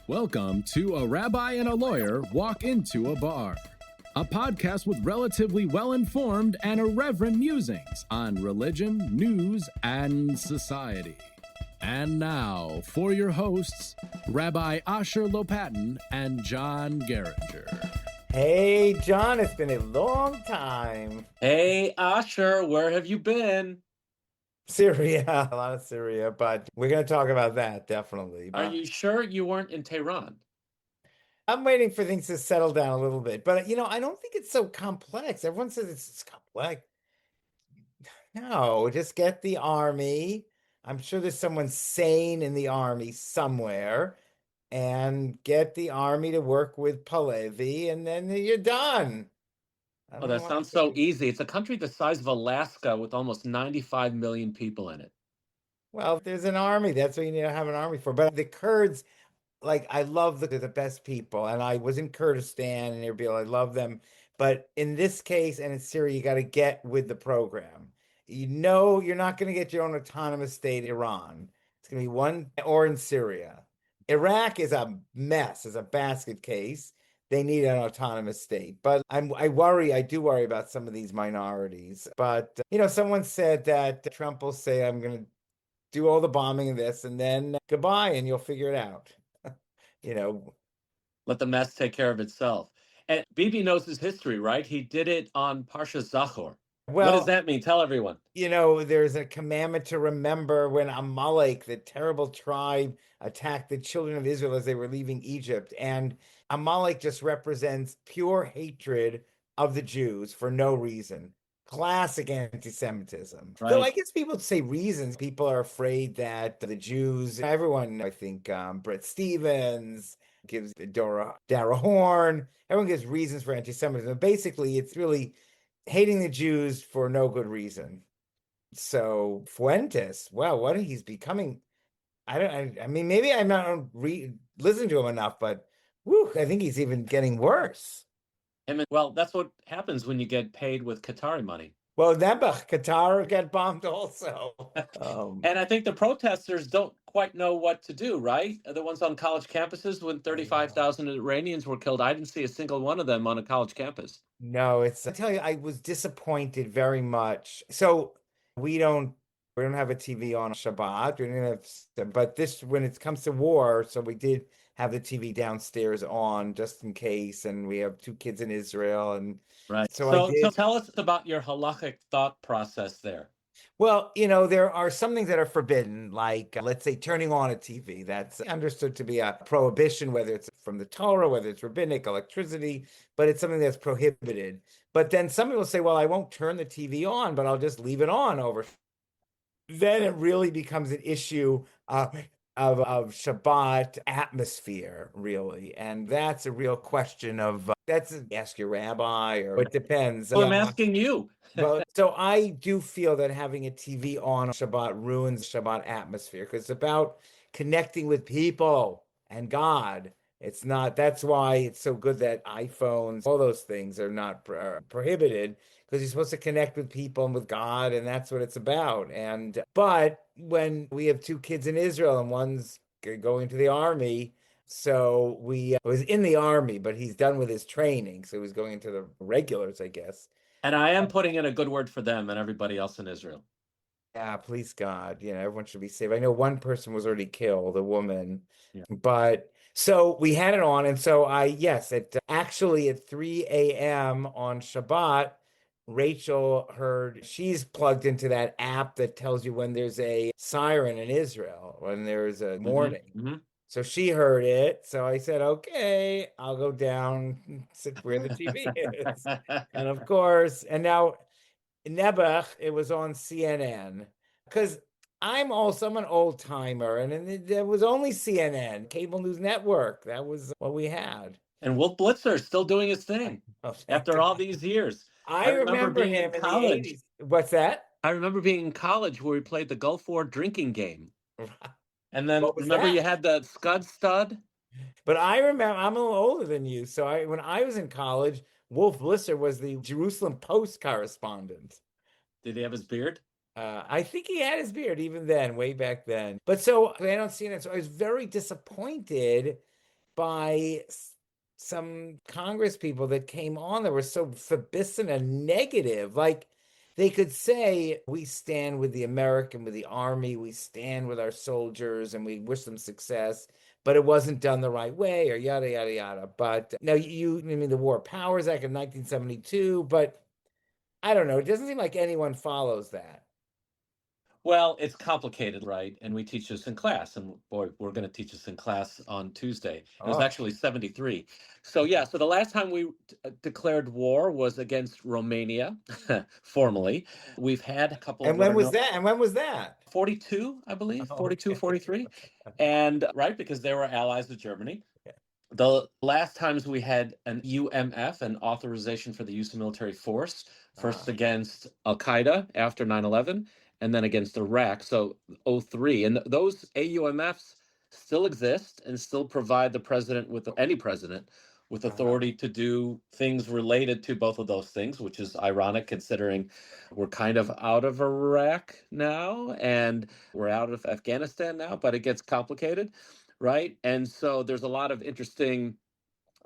Welcome to A Rabbi and a Lawyer Walk Into a Bar, a podcast with relatively well-informed and irreverent musings on religion, news, and society. And now, for your hosts, Rabbi Asher Lopatin and John Geringer. Hey, John, it's been a long time. Hey, Asher, where have you been? Syria, a lot of Syria, but we're going to talk about that, definitely. Are you sure you weren't in Tehran? I'm waiting for things to settle down a little bit, but I don't think it's so complex. Everyone says it's complex. No, just get the army. I'm sure there's someone sane in the army somewhere, and get the army to work with Pahlavi, and then you're done. Oh, that sounds so easy. It's a country the size of Alaska with almost 95 million people in it. Well, there's an army. That's what you need to have an army for. But the Kurds, I love they're the best people. And I was in Kurdistan and Erbil. I love them. But in this case and in Syria, you got to get with the program. You know, you're not going to get your own autonomous state, Iran. It's going to be one, or in Syria. Iraq is a mess, is a basket case. They need an autonomous state. But I do worry about some of these minorities. But, someone said that Trump will say, I'm going to do all the bombing of this, and then goodbye, and you'll figure it out. Let the mess take care of itself. And Bibi knows his history, right? He did it on Parsha Zachor. Well, what does that mean? Tell everyone. There's a commandment to remember when Amalek, the terrible tribe, attacked the children of Israel as they were leaving Egypt. And Amalek just represents pure hatred of the Jews for no reason. Classic anti-Semitism. Right. So I guess people say reasons. People are afraid that the Jews, everyone, I think Brett Stevens gives Dara Horn, everyone gives reasons for anti-Semitism. Basically, it's really hating the Jews for no good reason. So Fuentes, well, what he's becoming, I mean, maybe I'm not listening to him enough, but I think he's even getting worse. Well, that's what happens when you get paid with Qatari money. Well, Qatar got bombed also. And I think the protesters don't quite know what to do, right? The ones on college campuses when 35,000 Iranians were killed. I didn't see a single one of them on a college campus. No, I tell you, I was disappointed very much. So we don't have a TV on Shabbat. We didn't have, but when it comes to war, so we did have the TV downstairs on just in case, and we have 2 kids in Israel, and right. So tell us about your halachic thought process there. Well, there are some things that are forbidden, like, let's say, turning on a TV. That's understood to be a prohibition, whether it's from the Torah, whether it's rabbinic, electricity, but it's something that's prohibited. But then some people say, well, I won't turn the TV on, but I'll just leave it on over. Then it really becomes an issue of Shabbat atmosphere, really. And that's a real question of, ask your rabbi, or it depends. Well, I'm asking you. Well, so I do feel that having a TV on Shabbat ruins Shabbat atmosphere, because it's about connecting with people and God. It's not, that's why it's so good that iPhones, all those things are not prohibited, because you're supposed to connect with people and with God, and that's what it's about. But when we have 2 kids in Israel and one's going to the army, so we was in the army, but he's done with his training, so he's going into the regulars, I guess. And I am putting in a good word for them and everybody else in Israel. Yeah, please God, everyone should be safe. I know one person was already killed, a woman, yeah. But so we had it on, and so actually at 3 a.m. on Shabbat, Rachel heard, she's plugged into that app that tells you when there's a siren in Israel, when there's a warning. Mm-hmm. So she heard it. So I said, okay, I'll go down and sit where the TV is. And of course, and now Nebuch, it was on CNN, because I'm an old timer, and there was only CNN, cable news network. That was what we had. And Wolf Blitzer is still doing his thing after all these years. I remember him in college. The 80s. What's that? I remember being in college where we played the Gulf War drinking game. And then remember you had the Scud Stud? But I remember, I'm a little older than you. So when I was in college, Wolf Blitzer was the Jerusalem Post correspondent. Did he have his beard? I think he had his beard even then, way back then. But so I don't see it. So I was very disappointed by some Congress people that came on that were so verbissant and negative. Like they could say, we stand with the army, we stand with our soldiers, and we wish them success, but it wasn't done the right way, or yada, yada, yada. But now I mean, the War Powers Act of 1972, but I don't know. It doesn't seem like anyone follows that. Well, it's complicated, right? And we teach this in class, and boy, we're going to teach this in class on Tuesday. It was Oh, actually 73. So yeah, so the last time we declared war was against Romania, formally. We've had a couple of and what when are was known that? And when was that? 42, I believe, Oh, 42, okay. 43. And right, because they were allies of Germany. The last times we had an UMF, an authorization for the use of military force, first against Al Qaeda after 9/11, and then against Iraq. So 03. And those AUMFs still exist and still provide the president with any president with authority to do things related to both of those things, which is ironic considering we're kind of out of Iraq now and we're out of Afghanistan now, but it gets complicated, right? And so there's a lot of interesting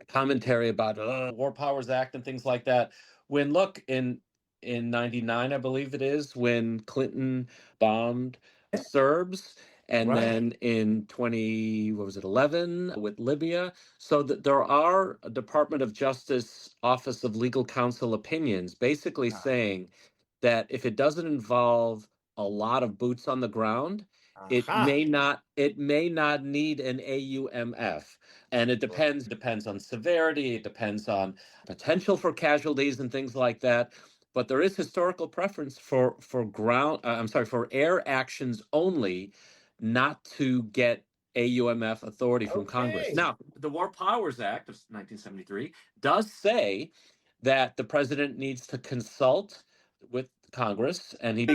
commentary about War Powers Act and things like that. When look in 99, I believe it is, when Clinton bombed the Serbs, and Right. then in 20, what was it, 11 with Libya. So that there are a Department of Justice Office of Legal Counsel opinions basically saying that if it doesn't involve a lot of boots on the ground, it may not need an AUMF. And it depends on severity, it depends on potential for casualties and things like that. But there is historical preference for for air actions only, not to get AUMF authority from Congress. Okay. Now, the War Powers Act of 1973 does say that the president needs to consult with Congress, and he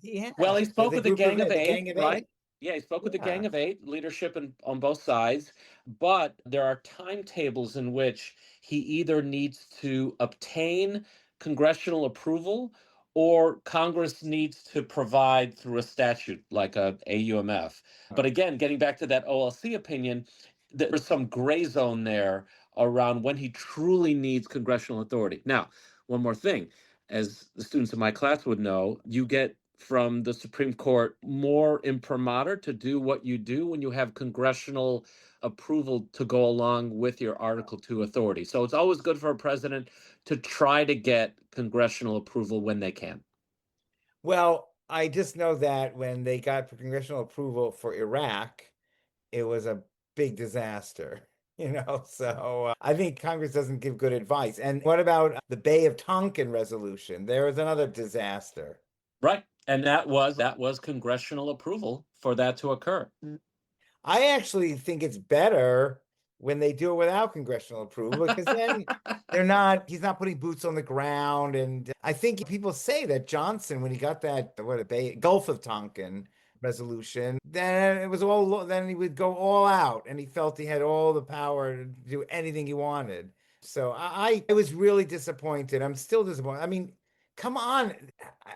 He well, he has spoke the with the group of Gang of the Eight, Gang of right? Eight. Yeah, he spoke with the Yeah. Gang of Eight, leadership on both sides. But there are timetables in which he either needs to obtain congressional approval or Congress needs to provide through a statute like a AUMF. But again, getting back to that OLC opinion, there's some gray zone there around when he truly needs congressional authority. Now, one more thing, as the students in my class would know, you get from the Supreme Court more imprimatur to do what you do when you have congressional approval to go along with your Article 2 authority. So it's always good for a president to try to get congressional approval when they can. Well, I just know that when they got congressional approval for Iraq, it was a big disaster, So I think Congress doesn't give good advice. And what about the Bay of Tonkin resolution? There was another disaster. Right. And that was congressional approval for that to occur. I actually think it's better when they do it without congressional approval because then he's not putting boots on the ground. And I think people say that Johnson, when he got that, Gulf of Tonkin resolution, then then he would go all out and he felt he had all the power to do anything he wanted. So I was really disappointed. I'm still disappointed. I mean, come on.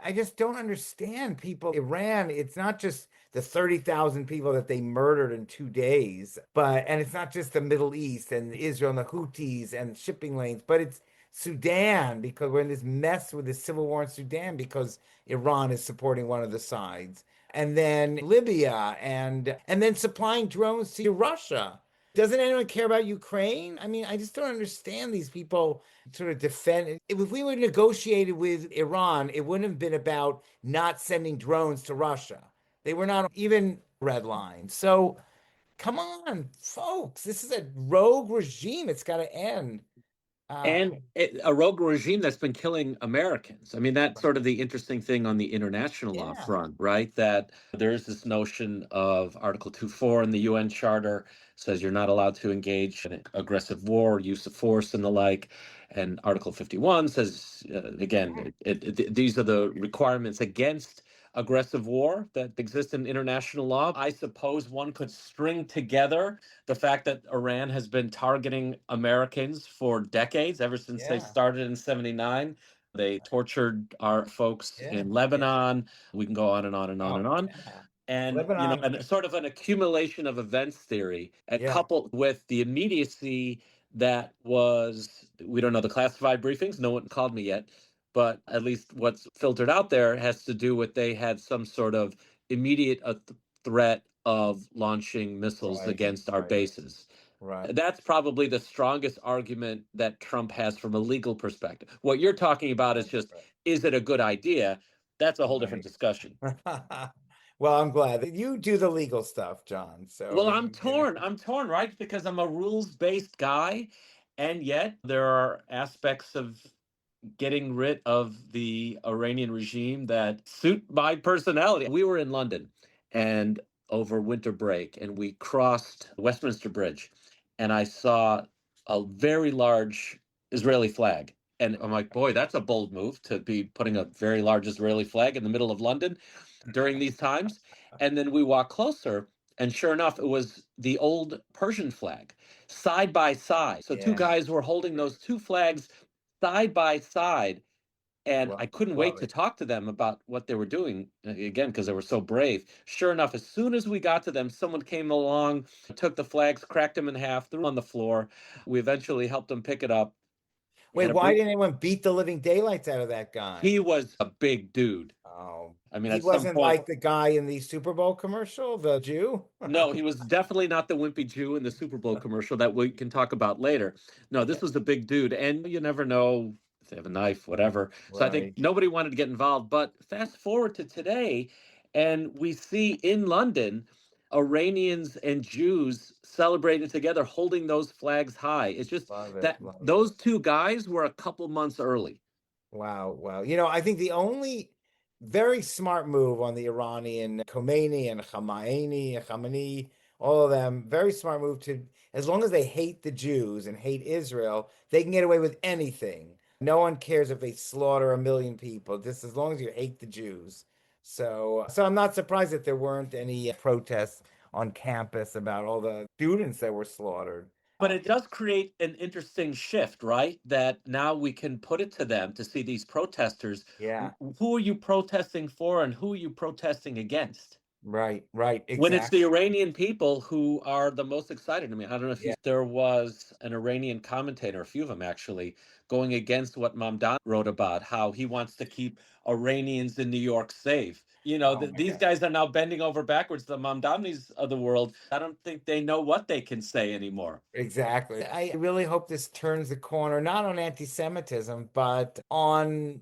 I just don't understand people. Iran, it's not just the 30,000 people that they murdered in 2 days, and it's not just the Middle East and Israel and the Houthis and shipping lanes, but it's Sudan, because we're in this mess with the civil war in Sudan because Iran is supporting one of the sides. And then Libya and then supplying drones to Russia. Doesn't anyone care about Ukraine? I mean, I just don't understand these people sort of defend. If we were negotiated with Iran, it wouldn't have been about not sending drones to Russia. They were not even red lines. So come on, folks. This is a rogue regime. It's got to end. And a rogue regime that's been killing Americans. I mean, that's sort of the interesting thing on the international law front, right? That there is this notion of Article 2.4 in the UN Charter says you're not allowed to engage in aggressive war, use of force, and the like. And Article 51 says, again, these are the requirements against aggressive war that exist in international law. I suppose one could string together the fact that Iran has been targeting Americans for decades, ever since they started in 79. They tortured our folks in Lebanon. We can go on and on and on and on. And Lebanon, and sort of an accumulation of events theory, yeah, coupled with the immediacy that was, we don't know the classified briefings, no one called me yet, but at least what's filtered out there has to do with they had some sort of immediate threat of launching missiles right, against our right, bases. right, That's probably the strongest argument that Trump has from a legal perspective. What you're talking about is just, is it a good idea? That's a whole different right. discussion. Well, I'm glad that you do the legal stuff, John. So Well, maybe, I'm torn, right? Because I'm a rules-based guy, and yet there are aspects of getting rid of the Iranian regime that suit my personality. We were in London and over winter break, and we crossed Westminster Bridge, and I saw a very large Israeli flag. And I'm like, boy, that's a bold move to be putting a very large Israeli flag in the middle of London during these times. And then we walk closer, and sure enough, it was the old Persian flag side by side. So two yeah, guys were holding those two flags side by side. And I couldn't love wait to it. talk to them about what they were doing again, because they were so brave. Sure enough, as soon as we got to them, someone came along, took the flags, cracked them in half, threw them on the floor. We eventually helped them pick it up. Wait, Had a why brief. didn't anyone beat the living daylights out of that guy? He was a big dude. Oh, I mean, he at some wasn't point, like the guy in the Super Bowl commercial, the Jew? no, he was definitely not the wimpy Jew in the Super Bowl commercial that we can talk about later. No, this was a big dude, and you never know if they have a knife, whatever. So I think Right. nobody wanted to get involved. But fast forward to today, and we see in London Iranians and Jews celebrating together, holding those flags high. It's just Love it. that Love it. those two guys were a couple months early. Wow. Wow. You know, I think the only very smart move on the Iranian Khomeini and Khamenei, all of them, very smart move to, as long as they hate the Jews and hate Israel, they can get away with anything. No one cares if they slaughter a million people, just as long as you hate the Jews. So I'm not surprised that there weren't any protests on campus about all the students that were slaughtered. But it does create an interesting shift, right? That now we can put it to them to see these protesters. Yeah, Who are you protesting for and who are you protesting against? right, right, When it's the exactly. Iranian people who are the most excited. I mean, I don't know if Yeah. there was an Iranian commentator, a few of them actually, going against what Mamdani wrote about how he wants to keep Iranians in New York safe. Oh my These God. guys are now bending over backwards. The Mamdanis of the world, I don't think they know what they can say anymore. Exactly. I really hope this turns the corner, not on anti-Semitism, but on,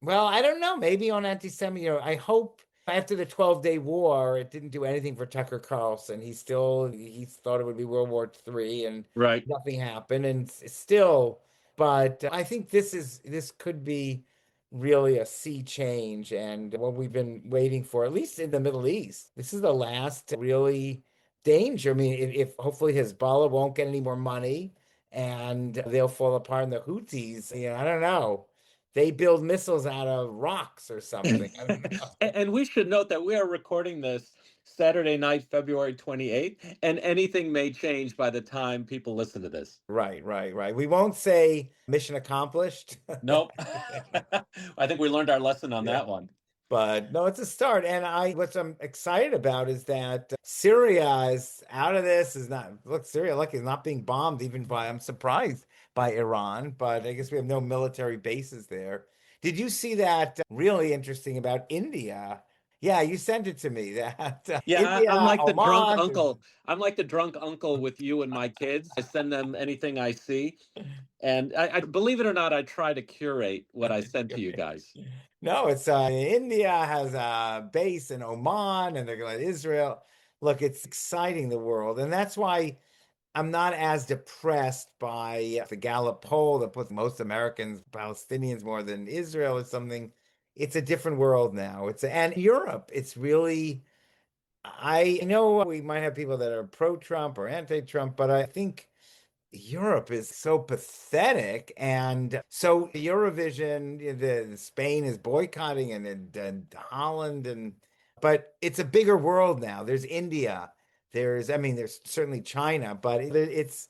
well, I don't know, maybe on anti-Semitism. I hope after the 12-day war, it didn't do anything for Tucker Carlson. He thought it would be World War III and Right. nothing happened. And still, but I think this could be really a sea change and what we've been waiting for, at least in the Middle East. This is the last really danger. I mean, if hopefully Hezbollah won't get any more money and they'll fall apart in the Houthis, I don't know. They build missiles out of rocks or something. I don't know. And we should note that we are recording this Saturday night, February 28th, and anything may change by the time people listen to this. Right, right, right. We won't say mission accomplished. Nope. I think we learned our lesson on Yeah. that one. But no, it's a start. And what I'm excited about is that Syria is out of this, is not, look, Syria, lucky is not being bombed even by, I'm surprised by Iran, but I guess we have no military bases there. Did you see that really interesting about India? Yeah, you sent it to me that Yeah, India, I'm like the drunk Oman. uncle. I'm like the drunk uncle with you and my kids. I send them anything I see. And I believe it or not, I try to curate what I send to you guys. No, it's India has a base in Oman and they're going to Israel. Look, it's exciting the world. And that's why I'm not as depressed by the Gallup poll that puts most Americans, Palestinians more than Israel or something. It's a different world now. And Europe, it's really, I know we might have people that are pro-Trump or anti-Trump, but I think Europe is so pathetic. And so Eurovision, the Spain is boycotting and Holland but it's a bigger world now. There's India. I mean, there's certainly China, but it's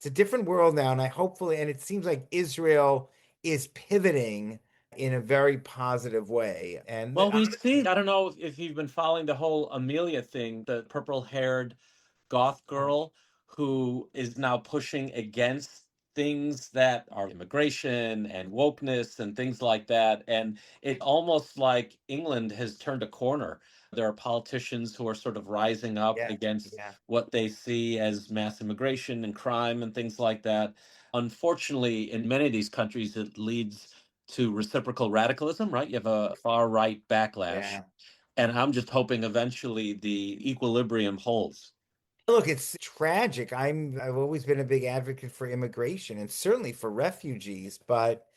a different world now. And it seems like Israel is pivoting in a very positive way. And Well, we see, I don't know if you've been following the whole Amelia thing, the purple-haired goth girl who is now pushing against things that are immigration and wokeness and things like that. And it almost like England has turned a corner. There are politicians who are sort of rising up yeah, against yeah, what they see as mass immigration and crime and things like that. Unfortunately, in many of these countries, it leads to reciprocal radicalism, right? You have a far right backlash. yeah. And I'm just hoping eventually the equilibrium holds. Look, it's tragic. I've always been a big advocate for immigration and certainly for refugees, but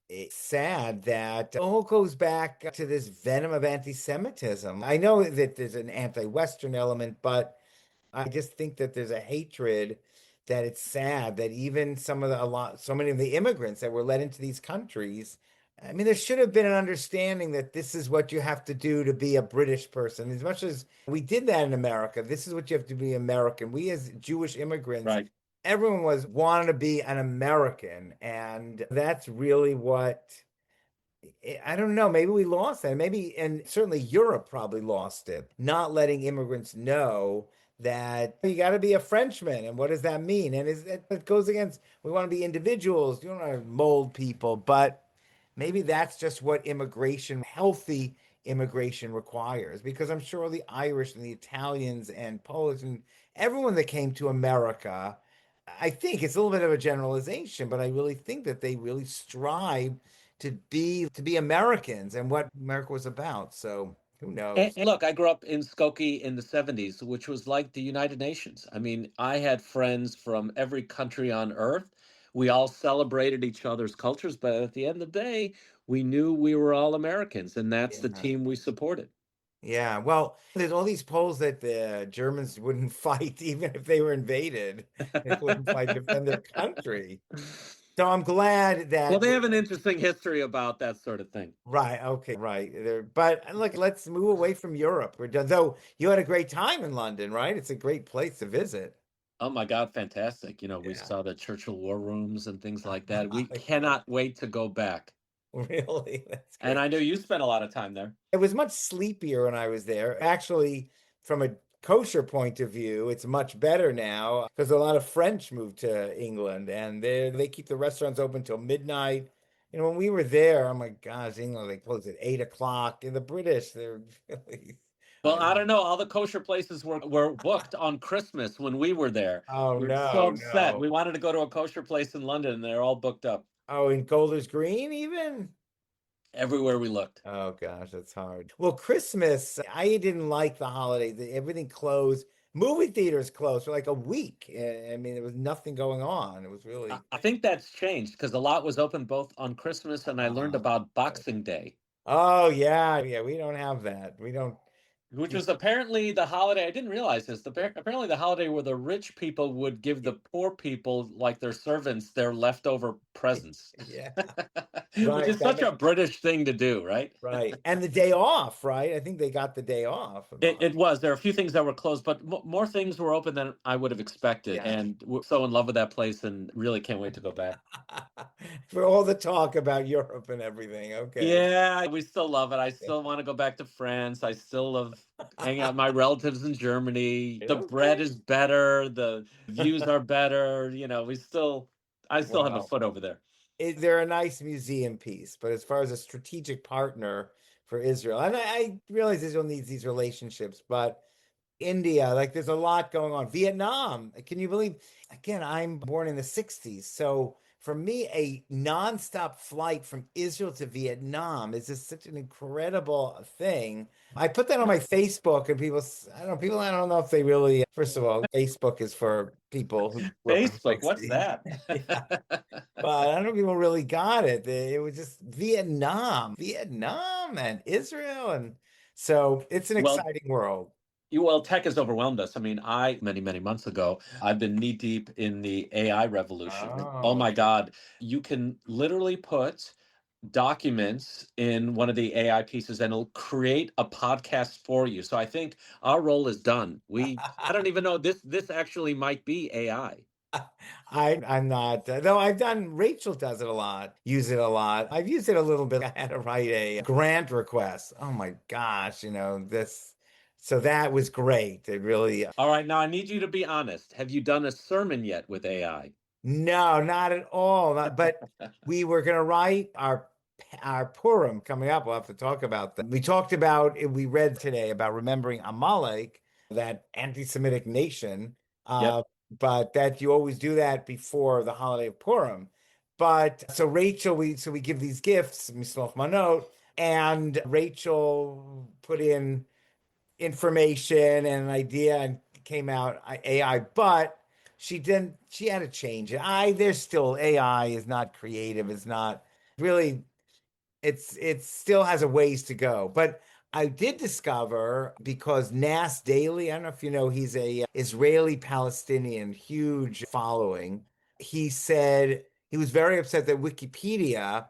it's sad that it all goes back to this venom of anti-Semitism. I know that there's an anti-Western element, but I just think that there's a hatred that it's sad that even so many of the immigrants that were led into these countries. I mean, there should have been an understanding that this is what you have to do to be a British person. As much as we did that in America, this is what you have to be American. We as Jewish immigrants, Right. everyone was wanting to be an American, and that's really what I don't know. Maybe we lost that. Maybe, and certainly Europe probably lost it, not letting immigrants know that you got to be a Frenchman. And what does that mean? And it goes against, we want to be individuals. You don't want to mold people, but maybe that's just what immigration, healthy immigration requires. Because I'm sure the Irish and the Italians and Polish and everyone that came to America, I think it's a little bit of a generalization, but I really think that they really strive to be Americans and what America was about. So who knows? And look, I grew up in Skokie in the 70s, which was like the United Nations. I mean, I had friends from every country on earth. We all celebrated each other's cultures, but at the end of the day, we knew we were all Americans, and that's the Yeah. team we supported. Yeah. Well, there's all these polls that the Germans wouldn't fight even if they were invaded. They wouldn't fight to defend their country. So I'm glad Well, that they have an interesting history about that sort of thing. right, okay, right. There, but look, let's move away from Europe. We're done. Though you had a great time in London, right? It's a great place to visit. Oh my God, fantastic. We Yeah. saw the Churchill war rooms and things like that. We cannot wait to go back. Really? That's And great. I know you spent a lot of time there. It was much sleepier when I was there. Actually, from a kosher point of view, it's much better now because a lot of French moved to England and they keep the restaurants open till midnight. When we were there, oh my gosh, England, they close at 8 o'clock. And the British, they're really, Well, I I don't don't know. All the kosher places were booked on Christmas when we were there. oh We were so no, upset. no. We wanted to go to a kosher place in London, and they're all booked up Oh, in Golders Green even? everywhere we looked. Oh gosh, that's hard. Well, Christmas, I didn't like the holiday. Everything closed. Movie theaters closed for like a week. I mean, there was nothing going on. It was I really I think that's changed because a lot was open both on Christmas and I learned uh, about Boxing Day, oh yeah, yeah, we don't have that. We don't which was apparently the holiday. I didn't realize this. Apparently, the holiday where the rich people would give the poor people, like their servants, their leftover presents, yeah, which right. is such a British thing to do, right? Right. And the day off, right? I think they got the day off. It was. There are a few things that were closed, but more things were open than I would have expected. Yeah. And we're so in love with that place and really can't wait to go back. For all the talk about Europe and everything. Okay. Yeah, we still love it. I still want to go back to France. I still love hanging out with my relatives in Germany. The bread Okay. is better. The views are better. I still have a Wow. foot over there. They're a nice museum piece, but as far as a strategic partner for Israel, and I realize Israel needs these relationships, but India, like there's a lot going on. Vietnam, can you believe? Again, I'm born in the 60s. So for me, a nonstop flight from Israel to Vietnam is just such an incredible thing. I put that on my Facebook and I don't know if they really, first of all, Facebook is for people who grew up in the Facebook, what's 60s. that? Yeah. But I don't know if people really got it. It was just Vietnam and Israel. And so it's an Well, exciting world. tech has overwhelmed us. I mean, many, many months ago, I've been knee deep in the AI revolution. Oh Oh, my God. You can literally put documents in one of the AI pieces and it'll create a podcast for you. So I think our role is done. I don't even know this actually might be AI. I'm not, though Rachel does it a lot, use it a lot. I've used it a little bit. I had to write a grant request. Oh my gosh, so that was great. It really, All right, now I need you to be honest. Have you done a sermon yet with AI? no, not at all. But we were going to write our Purim coming up. We'll have to talk about that. We read today about remembering Amalek, that anti-Semitic nation. Yep. But that you always do that before the holiday of Purim. But so we give these gifts, Misloch Manot, and Rachel put in information and an idea and came out AI, but she had to change it. There's still AI is not creative, it's not really, it still has a ways to go. But I did discover, because Nas Daily, I don't know if you know, he's a Israeli Palestinian, huge following. He said he was very upset that Wikipedia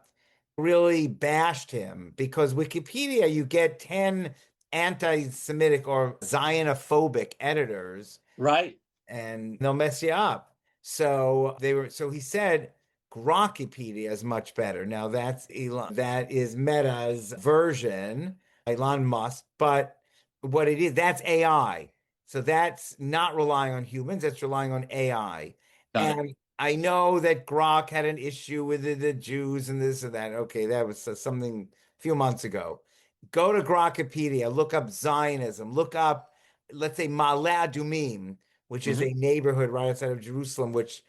really bashed him, because Wikipedia, you get 10 anti-Semitic or Zionophobic editors, Right. and they'll mess you up. So he said Grokkipedia is much better. Now that is Meta's version, Elon Musk, but what it is, that's AI. So that's not relying on humans, that's relying on AI. Got it. And I know that Grok had an issue with the Jews and this and that. Okay, that was something a few months ago. Go to Grokkipedia, look up Zionism, look up, let's say, Ma'ale Adumim, which is Mhm. a neighborhood right outside of Jerusalem, which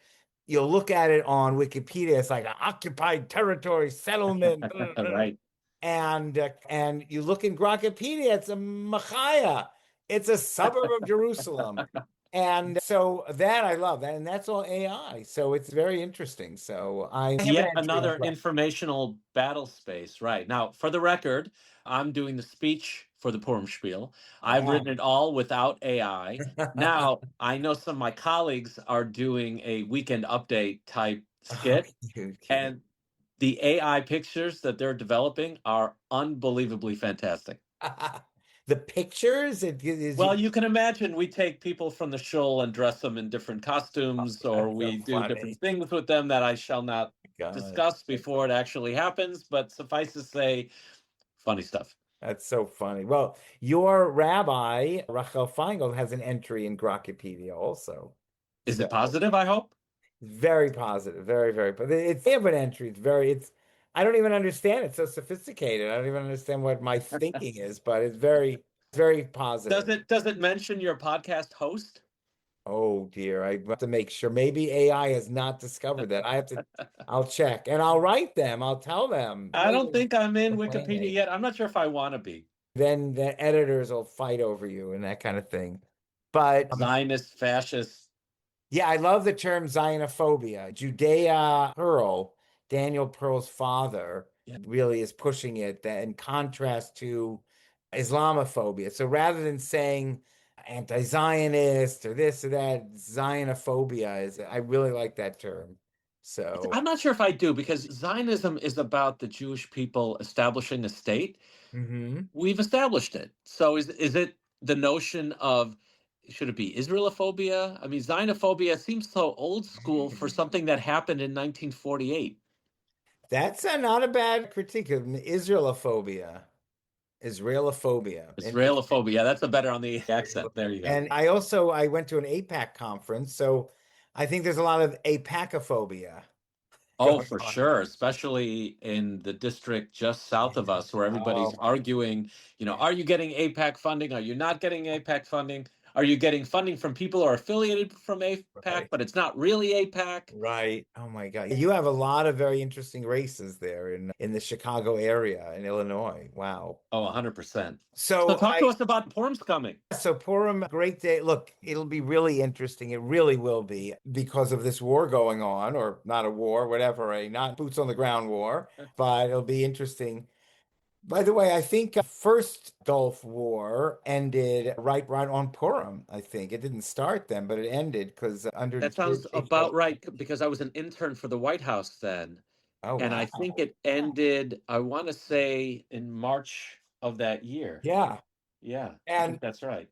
you'll look at it on Wikipedia. It's like an occupied territory, settlement. Right. And you look in Grokkipedia, it's a Machaya. It's a suburb of Jerusalem. And so that I love that, and that's all AI. So it's very interesting. So I have an Yet entry in another Grok. informational battle space. Right. Now, for the record, I'm doing the speech for the Purim Spiel. I've Wow. written it all without AI. Now, I know some of my colleagues are doing a weekend update type Oh, skit, you're kidding. and the AI pictures that they're developing are unbelievably fantastic. The pictures, it is Well, you can imagine we take people from the shul and dress them in different oh, costumes, or that's so we do different funny. things with them that I shall not God, discuss before it actually happens, but suffice to say, funny stuff. that's so funny. Well, your rabbi, Rachel Feingold, has an entry in Grokkipedia also. Is So it positive, I hope? very positive, very, very, but they have an entry. I don't even understand. It's so sophisticated. I don't even understand what my thinking is, but it's very positive. Does it mention your podcast host? Oh dear, I have to make sure. Maybe AI has not discovered that. I'll check and I'll write them. I'll tell them. I don't think I'm in Wikipedia Complaining. yet. I'm not sure if I want to be. Then the editors will fight over you and that kind of thing. But Zionist, fascist. yeah, I love the term Zionophobia. Judea Pearl, Daniel Pearl's father, Yeah. really is pushing it, that in contrast to Islamophobia. So rather than saying anti-Zionist or this or that, Zionophobia I really like that term. So, I'm not sure if I do, because Zionism is about the Jewish people establishing a state. mhm. We've established it. So is it the notion of, should it be Israelophobia? I mean, Zionophobia seems so old school for something that happened in 1948. That's not a bad critique of Israelophobia. Israelophobia. Interesting. Israelophobia, that's a better on the accent. There you go. And I went to an APAC conference, so I think there's a lot of APACophobia Oh, going for on. sure, especially in the district just south of us where Oh everybody's my, arguing, are you getting APAC funding? Are you not getting APAC funding? Are you getting funding from people who are affiliated from APAC, right. but it's not really APAC? Right. Oh my God. You have a lot of very interesting races there in the Chicago area in Illinois. Wow. Oh, 100%. So So talk to us about Purim's coming. Purim, great day. Look, it'll be really interesting. It really will be, because of this war going on, or not a war, whatever, a not boots on the ground war, but it'll be interesting. By the way, I think first Gulf War ended right on Purim. I think it didn't start then, but it ended because under That George sounds H.W. about right, because I was an intern for the White House then. Oh And wow. I think it ended, I want to say, in March of that year. Yeah. Yeah, I think And that's right.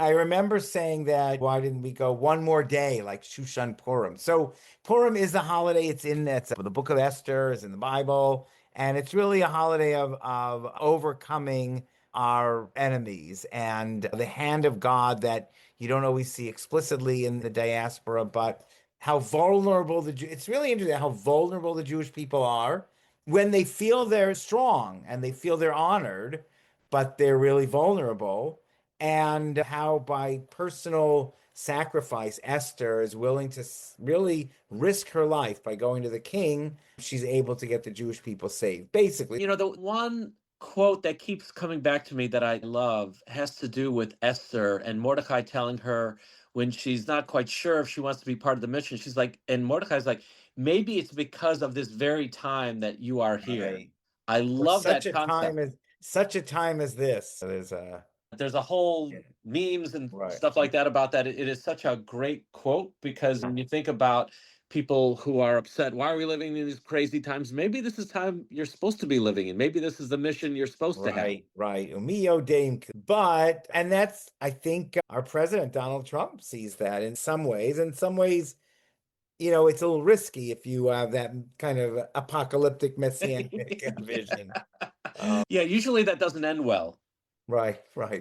I remember saying that, why didn't we go one more day like Shushan Purim? So Purim is a holiday. It's in the book of Esther is in the Bible, and it's really a holiday of overcoming our enemies and the hand of God that you don't always see explicitly in the diaspora, but how vulnerable it's really interesting how vulnerable the Jewish people are when they feel they're strong and they feel they're honored, but they're really vulnerable, and how by personal sacrifice, Esther is willing to really risk her life by going to the king. She's able to get the Jewish people saved, basically. You know, the one quote that keeps coming back to me that I love has to do with Esther and Mordecai telling her when she's not quite sure if she wants to be part of the mission. She's like, and Mordecai's like, maybe it's because of this very time that you are here. Right. I For love that concept. such a time as this. There's a whole Yeah, memes and right. stuff like that about that. It is such a great quote because when you think about people who are upset, why are we living in these crazy times? Maybe this is time you're supposed to be living in. Maybe this is the mission you're supposed to have. Right. Umio Dame. But, and that's, I think, our president, Donald Trump, sees that in some ways. In some ways, it's a little risky if you have that kind of apocalyptic messianic vision. Yeah, usually that doesn't end well. Right.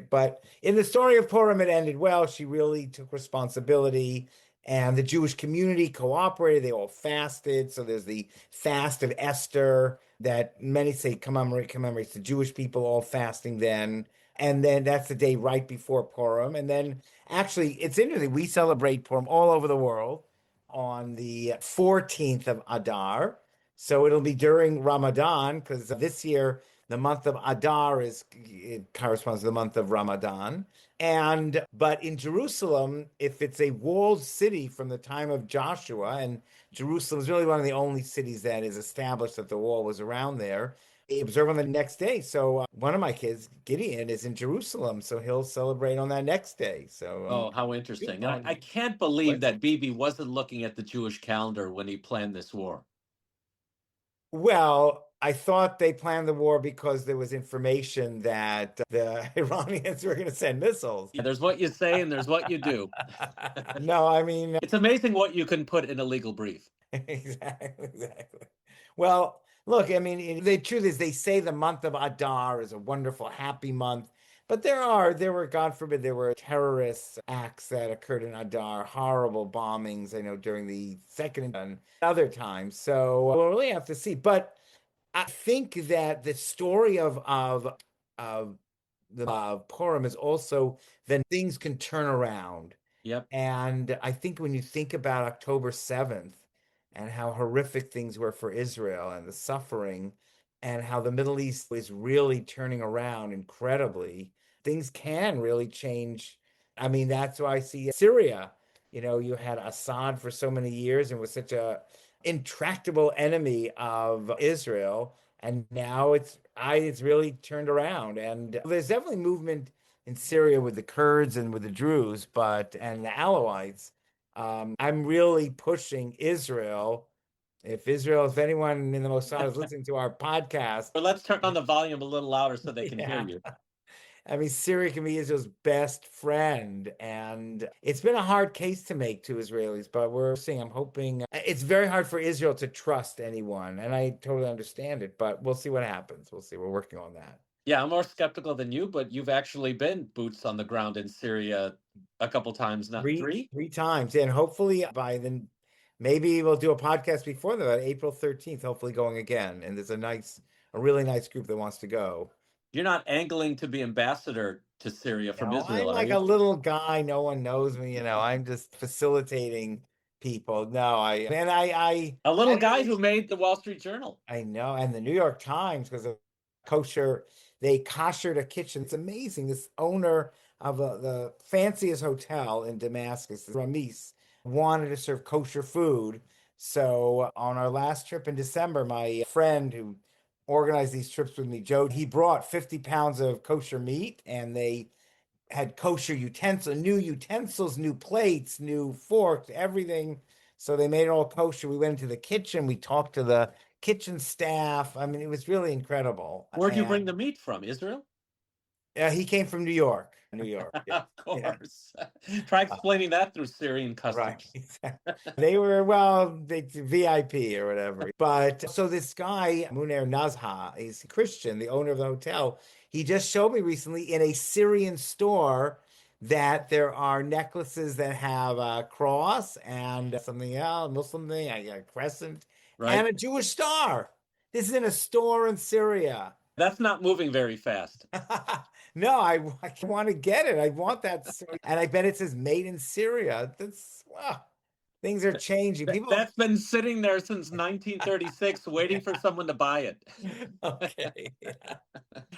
But in the story of Purim, it ended well. She really took responsibility, and the Jewish community cooperated. They all fasted. So there's the fast of Esther that many say commemorates the Jewish people all fasting then. And then that's the day right before Purim. And then actually, it's interesting. We celebrate Purim all over the world on the 14th of Adar. So it'll be during Ramadan, because this year the month of Adar it corresponds to the month of Ramadan. But in Jerusalem, if it's a walled city from the time of Joshua, and Jerusalem is really one of the only cities that is established that the wall was around there, they observe on the next day. So one of my kids, Gideon, is in Jerusalem, so he'll celebrate on that next day. So Oh, how interesting. And I can't believe that Bibi wasn't looking at the Jewish calendar when he planned this war. Well, I thought they planned the war because there was information that the Iranians were going to send missiles. Yeah, there's what you say and there's what you do. No, I mean, it's amazing what you can put in a legal brief. Exactly. Well, look, I mean, the truth is they say the month of Adar is a wonderful, happy month. But God forbid, there were terrorist acts that occurred in Adar, horrible bombings, I know, during the second and other times. So we'll really have to see. But I think that the story of Purim is also then things can turn around. Yep. And I think when you think about October 7th and how horrific things were for Israel and the suffering, and how the Middle East is really turning around incredibly, things can really change. I mean, that's why I see Syria. You had Assad for so many years and was such a intractable enemy of Israel, and now it's really turned around. And there's definitely movement in Syria with the Kurds and with the Druze, and the Alawites. I'm really pushing Israel. If anyone in the Mossad is listening to our podcast, but let's turn on the volume a little louder so they can hear you. I mean, Syria can be Israel's best friend, and it's been a hard case to make to Israelis, but I'm hoping it's very hard for Israel to trust anyone, and I totally understand it, but we'll see what happens. We'll see. We're working on that. Yeah, I'm more skeptical than you, but you've actually been boots on the ground in Syria a couple times now. Three times, and hopefully by then, maybe we'll do a podcast before that, April 13th, hopefully going again, and there's a really nice group that wants to go. You're not angling to be ambassador to Syria from Israel, I'm like a little guy. No one knows me. I'm just facilitating people. No, a little guy who made the Wall Street Journal. I know, and the New York Times, because of kosher, they koshered a kitchen. It's amazing. This owner of the fanciest hotel in Damascus, Ramis, wanted to serve kosher food. So on our last trip in December, my friend who organized these trips with me, Joe, he brought 50 pounds of kosher meat, and they had kosher new utensils, new plates, new forks, everything. So they made it all kosher. We went into the kitchen. We talked to the kitchen staff. I mean, it was really incredible. Where'd you bring the meat from? Israel? He came from New York. New York. Yeah. Of Yeah. course. Try explaining that through Syrian Right. customs. Exactly. They were, well, they VIP or whatever. But so this guy, Munir Nazha, is Christian, the owner of the hotel. He just showed me recently in a Syrian store that there are necklaces that have a cross and something else, Muslim thing, a crescent, Right? and a Jewish star. This is in a store in Syria. That's not moving very fast. No, I want to get it. I want that. And I bet it says made in Syria. That's wow. Things are changing. People. That's been sitting there since 1936, waiting for someone to buy it. Okay. Yeah.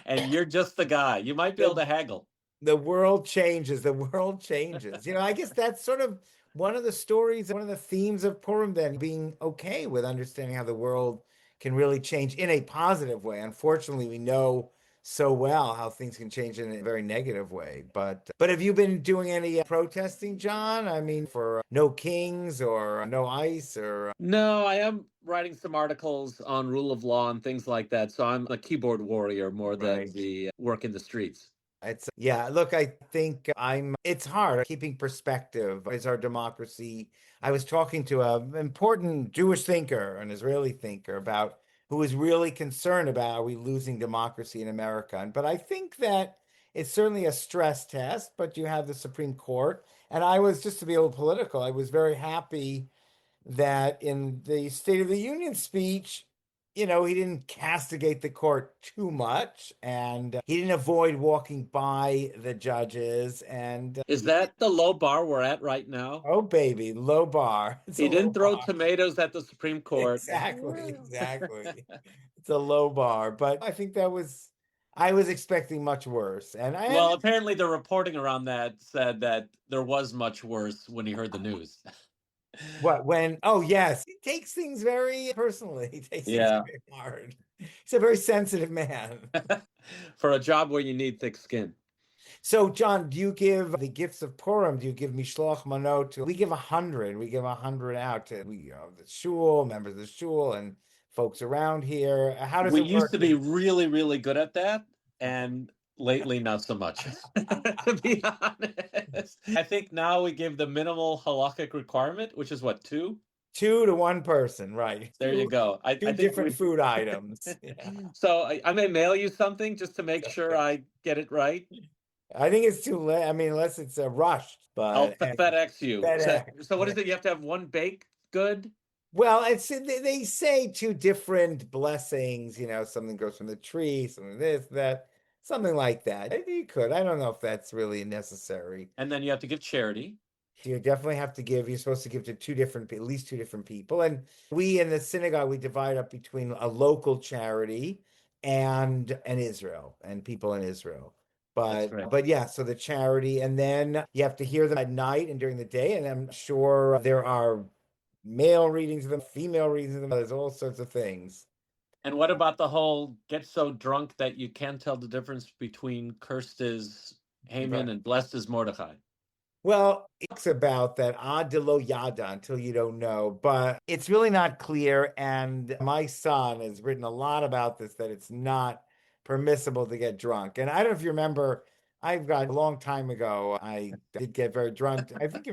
And you're just the guy. You might be able to haggle. The world changes. The world changes. I guess that's sort of one of the stories, one of the themes of Purim, then being okay with understanding how the world can really change in a positive way. Unfortunately, we know so well how things can change in a very negative way. But have you been doing any protesting, John? I mean, for no kings or no ice or No, I am writing some articles on rule of law and things like that. So I'm a keyboard warrior more than right. the work in the streets. It's yeah, look, I think it's hard keeping perspective. Is our democracy? I was talking to an important Jewish thinker, an Israeli thinker, about who was really concerned about are we losing democracy in America? But I think that it's certainly a stress test, but you have the Supreme Court. And I was, just to be a little political, I was very happy that in the State of the Union speech, he didn't castigate the court too much and he didn't avoid walking by the judges. And Is that the low bar we're at right now? oh, baby, low bar. It's a He low didn't throw bar. tomatoes at the Supreme Court. Exactly, exactly. It's a low bar, but I think I was expecting much worse. And Well, apparently the reporting around that said that there was much worse when he heard the news. oh, yes, he takes things very personally. He takes things Yeah. very hard. He's a very sensitive man. For a job where you need thick skin. So, John, do you give the gifts of Purim? Do you give mishloach manot? We give 100. We give 100 out to the shul, members of the shul, and folks around here. How does We it work? used to be really, really good at that, and lately not so much. To be honest, I think now we give the minimal halachic requirement, which is what, 2? 2 to 1 person, right? There you go. I Two think different food items. Yeah. So I may mail you something just to make sure I get it right. I think it's too late. I mean, unless it's rushed. I'll But FedEx you. FedEx. So what is it? You have to have one baked good? Well, they say 2 different blessings. Something goes from the tree, something this, that, something like that. Maybe you could. I don't know if that's really necessary. And then you have to give charity. You definitely have to give. You're supposed to give to at least 2 different people. And we in the synagogue, we divide up between a local charity and Israel and people in Israel. But yeah, so the charity, and then you have to hear them at night and during the day. And I'm sure there are male readings of them, female readings of them. There's all sorts of things. And what about the whole get so drunk that you can't tell the difference between cursed is Haman and blessed is Mordecai? Well, it's about that ad de lo yada, until you don't know, but it's really not clear. And my son has written a lot about this, that it's not permissible to get drunk. And I don't know if you remember, I've got a long time ago, I did get very drunk. I think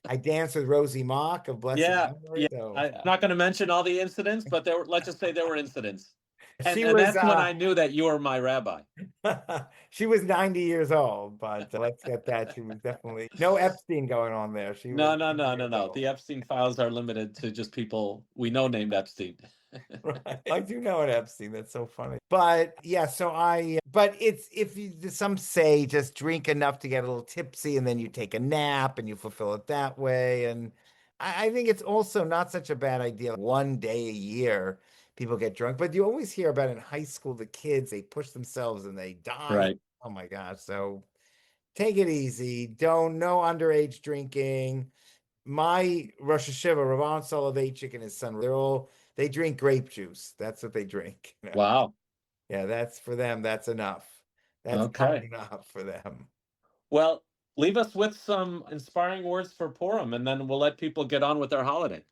I danced with Rosie Mock of Blessed Memory. Yeah. So. I'm not going to mention all the incidents, but let's just say there were incidents. And was, that's when I knew that you were my rabbi. She was 90 years old, but let's get that. She was definitely no Epstein going on there. No. The Epstein files are limited to just people we know named Epstein. Right. I do know an Epstein. That's so funny. But yeah, but it's, some say just drink enough to get a little tipsy and then you take a nap and you fulfill it that way. And I think it's also not such a bad idea. One day a year, people get drunk, but you always hear about in high school, the kids, they push themselves and they die. Right. Oh my gosh. So take it easy. No underage drinking. My Rosh Hashiva, Rav Soloveitchik and his son, they drink grape juice. That's what they drink. Wow. Yeah, that's for them. That's enough. That's not enough for them. Well, leave us with some inspiring words for Purim, and then we'll let people get on with their holiday.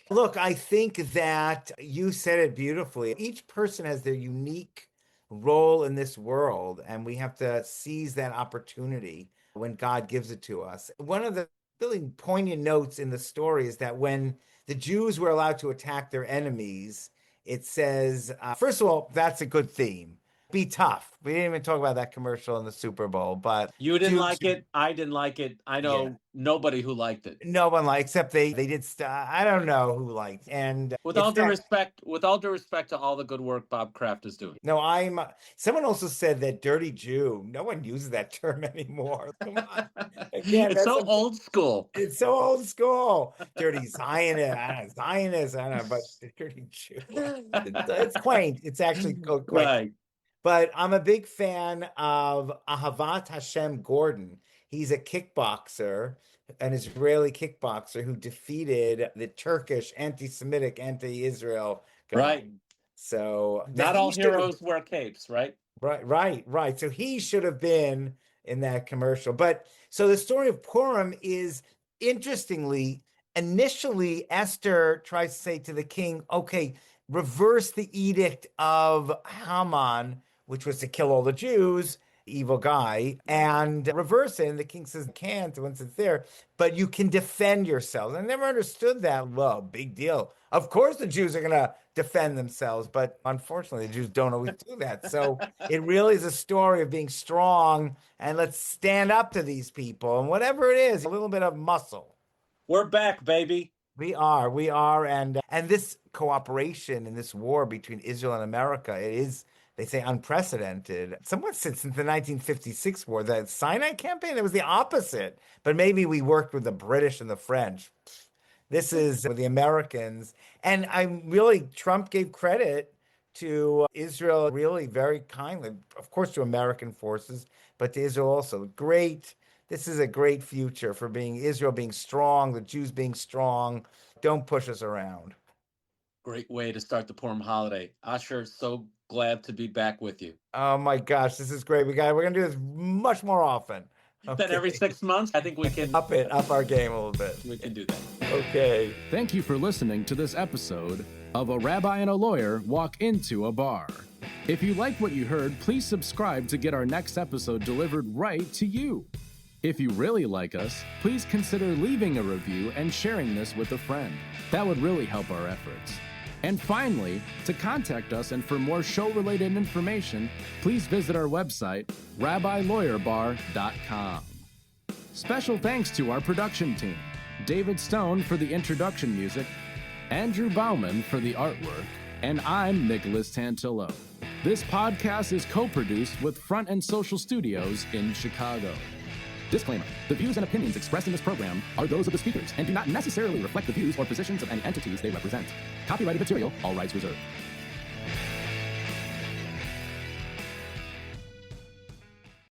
Look, I think that you said it beautifully. Each person has their unique role in this world, and we have to seize that opportunity when God gives it to us. One of the really poignant notes in the story is that when the Jews were allowed to attack their enemies, it says, first of all, that's a good theme. Be tough. We didn't even talk about that commercial in the Super Bowl, but You didn't like it. I didn't like it. I know nobody who liked it. no one liked, except they did. I don't know who liked. And with all due respect to all the good work Bob Kraft is doing. No, someone also said that dirty Jew. No one uses that term anymore. Come on. Again, it's so old school. It's so old school. Dirty Zionist. I don't know, but dirty Jew. It's quaint. It's actually quaint. Right. But I'm a big fan of Ahavat Hashem Gordon. He's a kickboxer, an Israeli kickboxer who defeated the Turkish anti-Semitic, anti-Israel guy. Right. So not all heroes wear capes, right? Right. So he should have been in that commercial. But so the story of Purim is, interestingly, initially Esther tries to say to the king, okay, reverse the edict of Haman, which was to kill all the Jews, evil guy, and reverse it. And the king says, can't once it's there, but you can defend yourselves. I never understood that. Well, big deal. Of course the Jews are going to defend themselves, but unfortunately the Jews don't always do that. So it really is a story of being strong, and let's stand up to these people, and whatever it is, a little bit of muscle. We're back, baby. We are, and this cooperation in this war between Israel and America, it is, they say, unprecedented. Somewhat since the 1956 war, the Sinai campaign, it was the opposite. But maybe we worked with the British and the French. This is with the Americans. And Trump gave credit to Israel really very kindly, of course, to American forces, but to Israel also. This is a great future for Israel being strong, the Jews being strong. Don't push us around. Great way to start the Purim holiday. Asher, so glad to be back with you. Oh my gosh, this is great. We're going to do this much more often. Okay. Then every 6 months, I think we can up our game a little bit. We can do that. Okay. Thank you for listening to this episode of A Rabbi and a Lawyer Walk Into a Bar. If you like what you heard, please subscribe to get our next episode delivered right to you. If you really like us, please consider leaving a review and sharing this with a friend. That would really help our efforts. And finally, to contact us and for more show-related information, please visit our website, rabbilawyerbar.com. Special thanks to our production team, David Stone for the introduction music, Andrew Bauman for the artwork, and I'm Nicholas Tantillo. This podcast is co-produced with Front and Social Studios in Chicago. Disclaimer: the views and opinions expressed in this program are those of the speakers and do not necessarily reflect the views or positions of any entities they represent. Copyrighted material, all rights reserved.